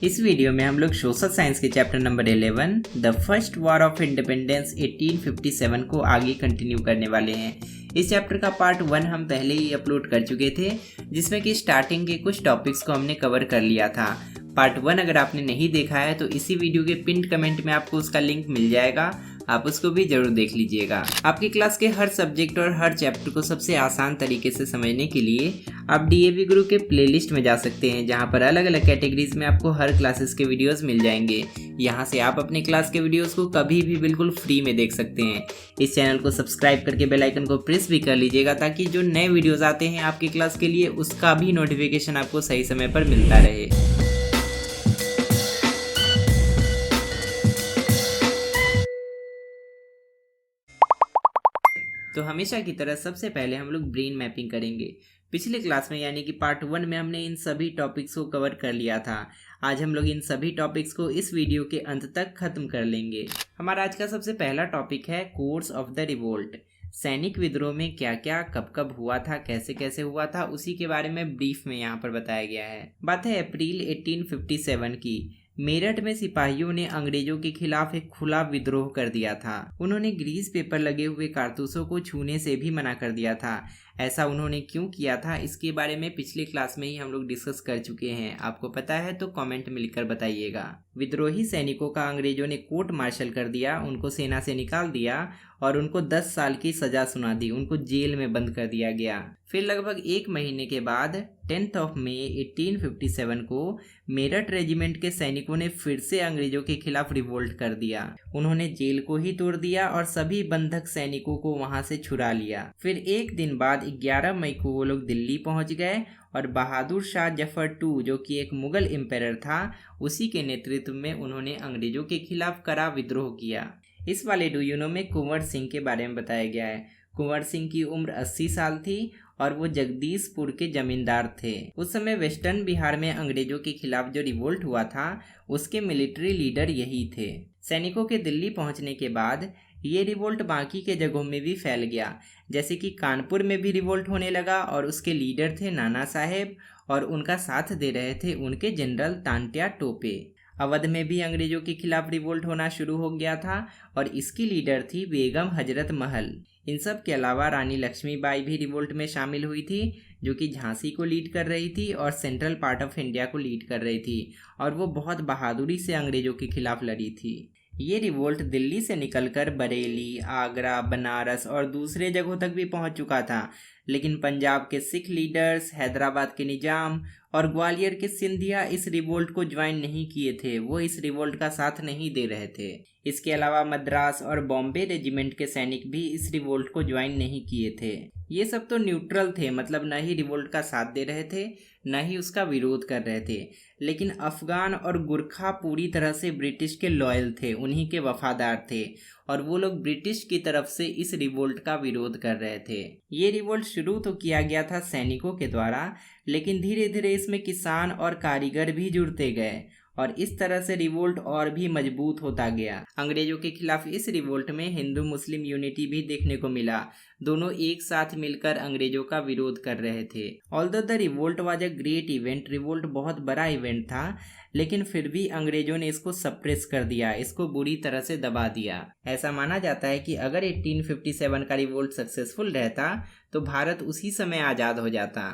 इस वीडियो में हम लोग सोशल साइंस के chapter number 11 the first war of independence 1857 को आगे कंटिन्यू करने वाले हैं। इस चैप्टर का पार्ट 1 हम पहले ही अपलोड कर चुके थे, जिसमें कि स्टार्टिंग के कुछ टॉपिक्स को हमने कवर कर लिया था। पार्ट 1 अगर आपने नहीं देखा है तो इसी वीडियो के पिन कमेंट में आपको उसका लिंक मिल जाएगा, आप उसको भी जरूर देख लीजिएगा। आपकी क्लास के हर सब्जेक्ट और हर चैप्टर को सबसे आसान तरीके से समझने के लिए आप डीएवी गुरु के प्लेलिस्ट में जा सकते हैं, जहां पर अलग अलग कैटेगरीज में आपको हर क्लासेस के वीडियोस मिल जाएंगे। यहां से आप अपने क्लास के वीडियोस को कभी भी बिल्कुल फ्री में देख सकते हैं। इस चैनल को सब्सक्राइब करके बेल आइकन को प्रेस भी कर लीजिएगा, ताकि जो नए वीडियोस आते हैं आपकी क्लास के लिए उसका भी नोटिफिकेशन आपको सही समय पर मिलता रहे। तो हमेशा की तरह सबसे पहले हम लोग ब्रेन मैपिंग करेंगे। पिछले क्लास में यानी कि पार्ट 1 में हमने इन सभी टॉपिक्स को कवर कर लिया था। आज हम लोग इन सभी टॉपिक्स को इस वीडियो के अंत तक खत्म कर लेंगे। हमारा आज का सबसे पहला टॉपिक है कोर्स ऑफ द रिवोल्ट। सैनिक विद्रोह में क्या क्या कब कब हुआ था, कैसे कैसे हुआ था, उसी के बारे में ब्रीफ में यहाँ पर बताया गया है। बात है अप्रैल 1857 की। मेरठ में सिपाहियों ने अंग्रेजों के खिलाफ एक खुला विद्रोह कर दिया था। उन्होंने ग्रीस पेपर लगे हुए कारतूसों को छूने से भी मना कर दिया था। ऐसा उन्होंने क्यों किया था, इसके बारे में पिछले क्लास में ही हम लोग डिस्कस कर चुके हैं। आपको पता है तो कमेंट में लिखकर बताइएगा। विद्रोही सैनिकों का अंग्रेजों ने कोर्ट मार्शल कर दिया, उनको सेना से निकाल दिया और उनको 10 साल की सजा सुना दी। उनको जेल में बंद कर दिया गया। फिर लगभग 1 महीने के बाद 10 मई 1857 को मेरठ रेजिमेंट के सैनिकों ने फिर से अंग्रेजों के खिलाफ रिवोल्ट कर दिया। उन्होंने जेल को ही तोड़ दिया और सभी बंधक सैनिकों को वहां से छुड़ा लिया। फिर एक दिन बाद 11 मई को वो लोग दिल्ली पहुंच गए और बहादुर शाह जफर II, जो कि एक मुगल एम्पायर था, उसी के नेतृत्व में उन्होंने अंग्रेजों के खिलाफ कड़ा विद्रोह किया। इस वाले डूयूनो में कुंवर सिंह के बारे में बताया गया है। कुंवर सिंह की उम्र 80 साल थी और वो जगदीशपुर के जमींदार थे। उस समय वेस्टर्न बिहार में अंग्रेजों के खिलाफ जो रिवोल्ट हुआ था, उसके मिलिट्री लीडर यही थे। सैनिकों के दिल्ली पहुंचने के बाद ये रिवोल्ट बाकी के जगहों में भी फैल गया, जैसे कि कानपुर में भी रिवोल्ट होने लगा और उसके लीडर थे नाना साहेब और उनका साथ दे रहे थे उनके जनरल तांत्या टोपे। अवध में भी अंग्रेजों के खिलाफ रिवोल्ट होना शुरू हो गया था और इसकी लीडर थी बेगम हजरत महल। इन सब के अलावा रानी लक्ष्मीबाई भी रिवोल्ट में शामिल हुई थी, जो कि झांसी को लीड कर रही थी और सेंट्रल पार्ट ऑफ इंडिया को लीड कर रही थी, और वो बहुत बहादुरी से अंग्रेजों के खिलाफ लड़ी थी। ये रिवोल्ट दिल्ली से निकलकर बरेली, आगरा, बनारस और दूसरे जगहों तक भी पहुंच चुका था, लेकिन पंजाब के सिख लीडर्स, हैदराबाद के निजाम और ग्वालियर के सिंधिया इस रिवोल्ट को ज्वाइन नहीं किए थे। वो इस रिवोल्ट का साथ नहीं दे रहे थे। इसके अलावा मद्रास और बॉम्बे रेजिमेंट के सैनिक भी इस रिवोल्ट को ज्वाइन नहीं किए थे। ये सब तो न्यूट्रल थे, मतलब न ही रिवोल्ट का साथ दे रहे थे न ही उसका विरोध कर रहे थे। लेकिन अफगान और गुरखा पूरी तरह से ब्रिटिश के लॉयल थे, उन्हीं के वफादार थे, और वो लोग ब्रिटिश की तरफ से इस रिवोल्ट का विरोध कर रहे थे। ये रिवोल्ट शुरू तो किया गया था सैनिकों के द्वारा, लेकिन धीरे धीरे इसमें किसान और कारीगर भी जुड़ते गए और इस तरह से रिवोल्ट और भी मजबूत होता गया। अंग्रेजों के खिलाफ इस रिवोल्ट में हिंदू मुस्लिम यूनिटी भी देखने को मिला। दोनों एक साथ मिलकर अंग्रेजों का विरोध कर रहे थे। Although the revolt was a great event, revolt बहुत बड़ा इवेंट था, लेकिन फिर भी अंग्रेजों ने इसको सप्रेस कर दिया, इसको बुरी तरह से दबा दिया। ऐसा माना जाता है कि अगर 1857 का रिवोल्ट सक्सेसफुल रहता तो भारत उसी समय आज़ाद हो जाता।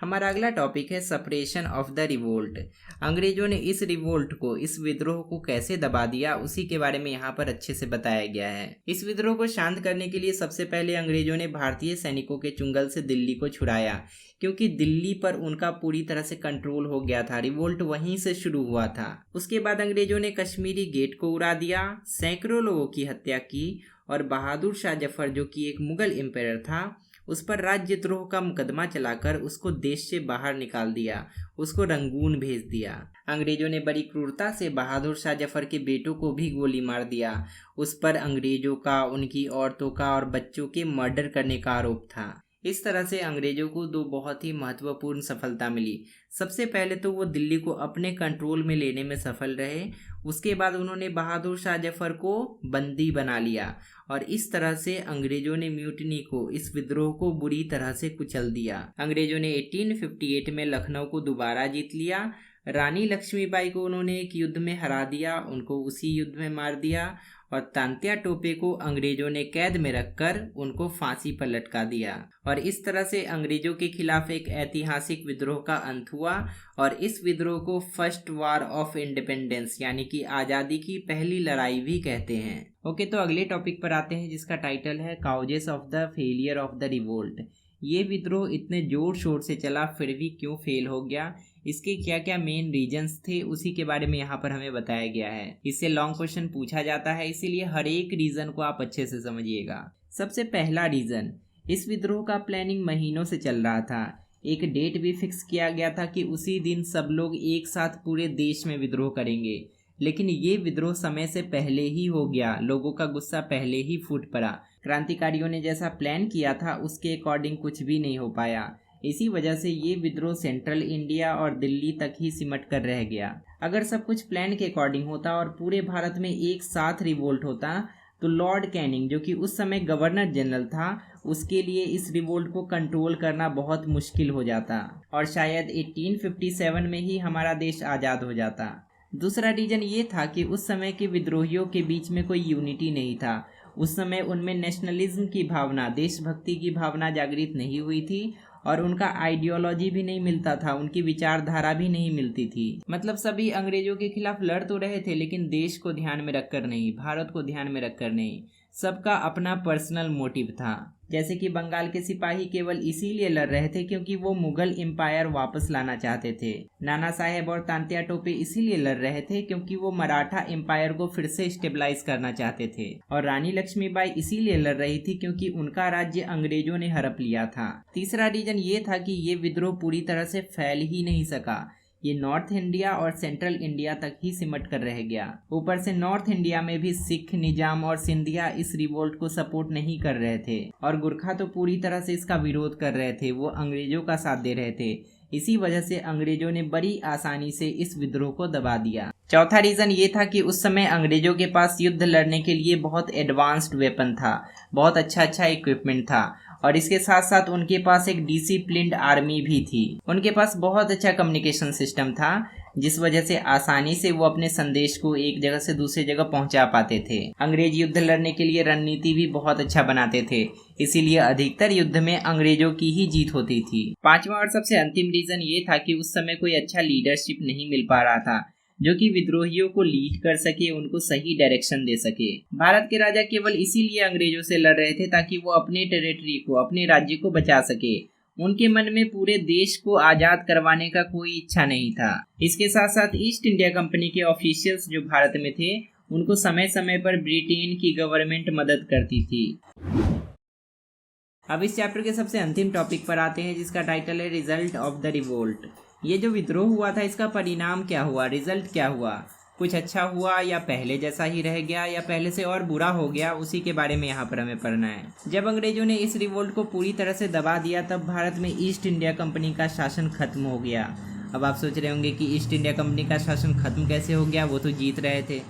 हमारा अगला टॉपिक है सप्रेशन ऑफ द रिवोल्ट। अंग्रेजों ने इस रिवोल्ट को, इस विद्रोह को कैसे दबा दिया, उसी के बारे में यहाँ पर अच्छे से बताया गया है। इस विद्रोह को शांत करने के लिए सबसे पहले अंग्रेजों ने भारतीय सैनिकों के चुंगल से दिल्ली को छुड़ाया, क्योंकि दिल्ली पर उनका पूरी तरह से कंट्रोल हो गया था। रिवोल्ट वहीं से शुरू हुआ था। उसके बाद अंग्रेजों ने कश्मीरी गेट को उड़ा दिया, सैकड़ों लोगों की हत्या की और बहादुर शाह जफर, जो कि एक मुगल एम्पायर था, उस पर राज्यद्रोह का मुकदमा चलाकर उसको देश से बाहर निकाल दिया, उसको रंगून भेज दिया। अंग्रेजों ने बड़ी क्रूरता से बहादुर शाह जफर के बेटों को भी गोली मार दिया। उस पर अंग्रेजों का, उनकी औरतों का और बच्चों के मर्डर करने का आरोप था। इस तरह से अंग्रेजों को 2 बहुत ही महत्वपूर्ण सफलता मिली। सबसे पहले तो वो दिल्ली को अपने कंट्रोल में लेने में सफल रहे। उसके बाद उन्होंने बहादुर शाह जफर को बंदी बना लिया और इस तरह से अंग्रेजों ने म्यूटिनी को, इस विद्रोह को बुरी तरह से कुचल दिया। अंग्रेजों ने 1858 में लखनऊ को दोबारा जीत लिया। रानी लक्ष्मीबाई को उन्होंने एक युद्ध में हरा दिया, उनको उसी युद्ध में मार दिया और तांत्या टोपे को अंग्रेजों ने कैद में रखकर उनको फांसी पर लटका दिया। और इस तरह से अंग्रेजों के खिलाफ एक ऐतिहासिक विद्रोह का अंत हुआ और इस विद्रोह को फर्स्ट वार ऑफ इंडिपेंडेंस यानी कि आज़ादी की पहली लड़ाई भी कहते हैं। ओके, तो अगले टॉपिक पर आते हैं जिसका टाइटल है causes of the failure of the revolt. ये विद्रोह इतने जोर शोर से चला फिर भी क्यों फेल हो गया, इसके क्या क्या मेन रीजंस थे, उसी के बारे में यहाँ पर हमें बताया गया है। इससे लॉन्ग क्वेश्चन पूछा जाता है, इसीलिए हर एक रीजन को आप अच्छे से समझिएगा। सबसे पहला रीजन, इस विद्रोह का प्लानिंग महीनों से चल रहा था। एक डेट भी फिक्स किया गया था कि उसी दिन सब लोग एक साथ पूरे देश में विद्रोह करेंगे, लेकिन ये विद्रोह समय से पहले ही हो गया। लोगों का गुस्सा पहले ही फूट पड़ा। क्रांतिकारियों ने जैसा प्लान किया था उसके अकॉर्डिंग कुछ भी नहीं हो पाया। इसी वजह से ये विद्रोह सेंट्रल इंडिया और दिल्ली तक ही सिमट कर रह गया। अगर सब कुछ प्लान के अकॉर्डिंग होता और पूरे भारत में एक साथ रिवोल्ट होता तो लॉर्ड कैनिंग, जो कि उस समय गवर्नर जनरल था, उसके लिए इस रिवोल्ट को कंट्रोल करना बहुत मुश्किल हो जाता और शायद 1857 में ही हमारा देश आज़ाद हो जाता। दूसरा रीजन ये था कि उस समय के विद्रोहियों के बीच में कोई यूनिटी नहीं था। उस समय उनमें नेशनलिज्म की भावना, देशभक्ति की भावना जागृत नहीं हुई थी और उनका आइडियोलॉजी भी नहीं मिलता था, उनकी विचारधारा भी नहीं मिलती थी। मतलब सभी अंग्रेजों के खिलाफ लड़ तो रहे थे लेकिन देश को ध्यान में रखकर नहीं, भारत को ध्यान में रखकर नहीं। सबका अपना पर्सनल मोटिव था। जैसे कि बंगाल के सिपाही केवल इसीलिए लड़ रहे थे क्योंकि वो मुगल एम्पायर वापस लाना चाहते थे। नाना साहेब और तांत्या टोपे इसीलिए लड़ रहे थे क्योंकि वो मराठा एम्पायर को फिर से स्टेबलाइज करना चाहते थे। और रानी लक्ष्मीबाई इसीलिए लड़ रही थी क्योंकि उनका राज्य अंग्रेजों ने हड़प लिया था। तीसरा रीजन ये था कि ये विद्रोह पूरी तरह से फैल ही नहीं सका। ये नॉर्थ इंडिया और सेंट्रल इंडिया तक ही सिमट कर रह गया। ऊपर से नॉर्थ इंडिया में भी सिख, निजाम और सिंधिया इस रिवोल्ट को सपोर्ट नहीं कर रहे थे और गुरखा तो पूरी तरह से इसका विरोध कर रहे थे, वो अंग्रेजों का साथ दे रहे थे। इसी वजह से अंग्रेजों ने बड़ी आसानी से इस विद्रोह को दबा दिया। चौथा रीजन ये था कि उस समय अंग्रेजों के पास युद्ध लड़ने के लिए बहुत एडवांस्ड वेपन था, बहुत अच्छा इक्विपमेंट था और इसके साथ साथ उनके पास एक डिसिप्लिन्ड आर्मी भी थी। उनके पास बहुत अच्छा कम्युनिकेशन सिस्टम था जिस वजह से आसानी से वो अपने संदेश को एक जगह से दूसरी जगह पहुंचा पाते थे। अंग्रेज युद्ध लड़ने के लिए रणनीति भी बहुत अच्छा बनाते थे, इसीलिए अधिकतर युद्ध में अंग्रेजों की ही जीत होती थी। पांचवा और सबसे अंतिम रीजन ये था कि उस समय कोई अच्छा लीडरशिप नहीं मिल पा रहा था जो कि विद्रोहियों को लीड कर सके, उनको सही डायरेक्शन दे सके। भारत के राजा केवल इसीलिए अंग्रेजों से लड़ रहे थे ताकि वो अपने टेरिटरी को, अपने राज्य को बचा सके। उनके मन में पूरे देश को आजाद करवाने का कोई इच्छा नहीं था। इसके साथ साथ ईस्ट इंडिया कंपनी के ऑफिशियल्स जो भारत में थे उनको समय समय पर ब्रिटेन की गवर्नमेंट मदद करती थी। अब इस चैप्टर के सबसे अंतिम टॉपिक पर आते हैं जिसका टाइटल है रिजल्ट ऑफ द रिवोल्ट। ये जो विद्रोह हुआ था इसका परिणाम क्या हुआ, रिजल्ट क्या हुआ, कुछ अच्छा हुआ या पहले जैसा ही रह गया या पहले से और बुरा हो गया, उसी के बारे में यहाँ पर हमें पढ़ना है। जब अंग्रेजों ने इस रिवोल्ट को पूरी तरह से दबा दिया तब भारत में ईस्ट इंडिया कंपनी का शासन खत्म हो गया। अब आप सोच रहे होंगे कि ईस्ट इंडिया कंपनी का शासन खत्म कैसे हो गया, वो तो जीत रहे थे।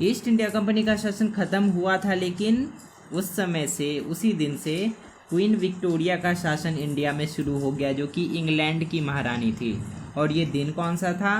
ईस्ट इंडिया कंपनी का शासन खत्म हुआ था लेकिन उस समय से, उसी दिन से क्वीन विक्टोरिया का शासन इंडिया में शुरू हो गया जो कि इंग्लैंड की महारानी थी। और ये दिन कौन सा था?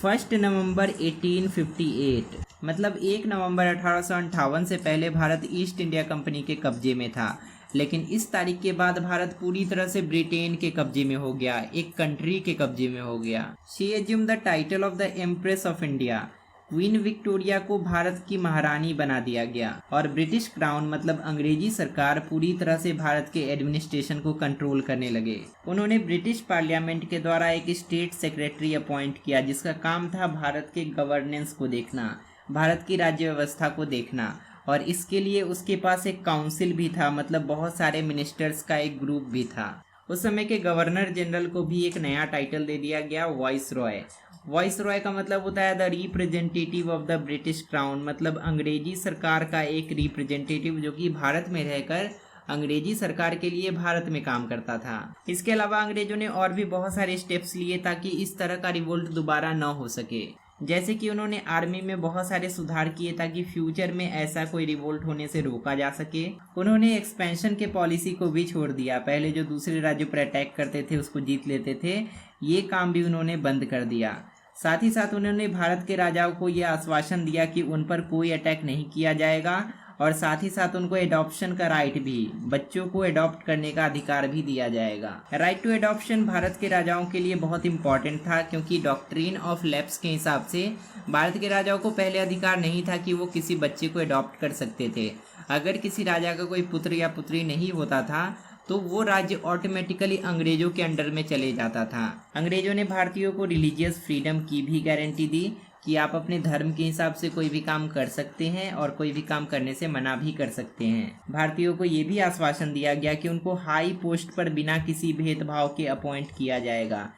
1 नवंबर 1858। मतलब 1 नवंबर 1858 से पहले भारत ईस्ट इंडिया कंपनी के कब्जे में था, लेकिन इस तारीख के बाद भारत पूरी तरह से ब्रिटेन के कब्जे में हो गया, एक कंट्री के कब्जे में हो गया। She assumed the title of the empress of India. Queen Victoria को भारत की महारानी बना दिया गया और ब्रिटिश क्राउन मतलब अंग्रेजी सरकार पूरी तरह से भारत के एडमिनिस्ट्रेशन को कंट्रोल करने लगे। उन्होंने ब्रिटिश पार्लियामेंट के द्वारा एक स्टेट सेक्रेटरी अपॉइंट किया जिसका काम था भारत के गवर्नेंस को देखना, भारत की राज्य व्यवस्था को देखना। और इसके लिए उसके पास एक काउंसिल भी था, मतलब बहुत सारे मिनिस्टर्स का एक ग्रुप भी था। उस समय के गवर्नर जनरल को भी एक नया टाइटल दे दिया गया, वॉइस रॉय। वॉइस रॉय का मतलब होता है the representative of the British crown, मतलब अंग्रेजी सरकार का एक रिप्रेजेंटेटिव जो कि भारत में रहकर अंग्रेजी सरकार के लिए भारत में काम करता था। इसके अलावा अंग्रेजों ने और भी बहुत सारे स्टेप्स लिए ताकि इस तरह का रिवोल्ट दोबारा न हो सके। जैसे कि उन्होंने आर्मी में बहुत सारे सुधार किए ताकि फ्यूचर में ऐसा कोई रिवोल्ट होने से रोका जा सके। उन्होंने एक्सपेंशन के पॉलिसी को भी छोड़ दिया, पहले जो दूसरे राज्यों पर अटैक करते थे उसको जीत लेते थे, ये काम भी उन्होंने बंद कर दिया। साथ ही साथ उन्होंने भारत के राजाओं को यह आश्वासन दिया कि उन पर कोई अटैक नहीं किया जाएगा और साथ ही साथ उनको एडॉप्शन का राइट भी, बच्चों को एडॉप्ट करने का अधिकार भी दिया जाएगा। राइट टू एडॉप्शन भारत के राजाओं के लिए बहुत इंपॉर्टेंट था, क्योंकि डॉक्ट्रिन ऑफ लैप्स के हिसाब से भारत के राजाओं को पहले अधिकार नहीं था कि वो किसी बच्चे को एडॉप्ट कर सकते थे। अगर किसी राजा का कोई पुत्र या पुत्री नहीं होता था तो वो राज्य ऑटोमेटिकली अंग्रेजों के अंडर में चले जाता था। अंग्रेजों ने भारतीयों को रिलीजियस फ्रीडम की भी गारंटी दी कि आप अपने धर्म के हिसाब से कोई भी काम कर सकते हैं और कोई भी काम करने से मना भी कर सकते हैं। भारतीयों को ये भी आश्वासन दिया गया कि उनको हाई पोस्ट पर बिना किसी भेदभाव के अपॉइंट किया जाएगा।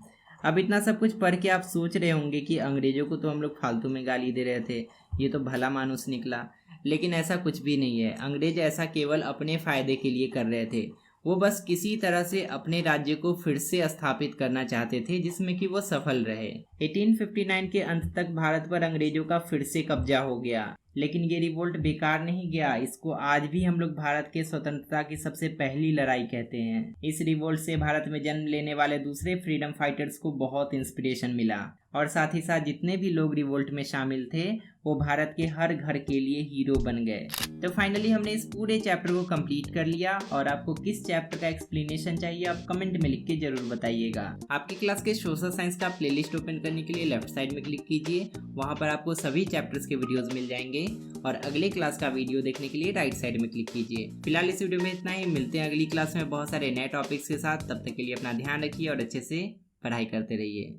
अब इतना सब कुछ पढ़ के आप सोच रहे होंगे कि अंग्रेजों को तो हम लोग फालतू में गाली दे रहे थे, ये तो भला मानुस निकला। लेकिन ऐसा कुछ भी नहीं है। अंग्रेज ऐसा केवल अपने फ़ायदे के लिए कर रहे थे। वो बस किसी तरह से अपने राज्य को फिर से स्थापित करना चाहते थे, जिसमें कि वो सफल रहे। 1859 के अंत तक भारत पर अंग्रेजों का फिर से कब्जा हो गया, लेकिन ये रिवोल्ट बेकार नहीं गया। इसको आज भी हम लोग भारत के स्वतंत्रता की सबसे पहली लड़ाई कहते हैं। इस रिवोल्ट से भारत में जन्म लेने वाले दूसरे फ्रीडम फाइटर्स को बहुत इंस्पिरेशन मिला और साथ ही साथ जितने भी लोग रिवोल्ट में शामिल थे वो भारत के हर घर के लिए हीरो बन गए। तो फाइनली हमने इस पूरे चैप्टर को कंप्लीट कर लिया और आपको किस चैप्टर का एक्सप्लेनेशन चाहिए आप कमेंट में लिख के जरूर बताइएगा। आपकी क्लास के सोशल साइंस का प्लेलिस्ट ओपन करने के लिए लेफ्ट साइड में क्लिक कीजिए, वहां पर आपको सभी चैप्टर्स के वीडियोस मिल जाएंगे और अगले क्लास का वीडियो देखने के लिए राइट साइड में क्लिक कीजिए। फिलहाल इस वीडियो में इतना ही, मिलते हैं अगली क्लास में बहुत सारे नए टॉपिक्स के साथ। तब तक के लिए अपना ध्यान रखिए और अच्छे से पढ़ाई करते रहिए।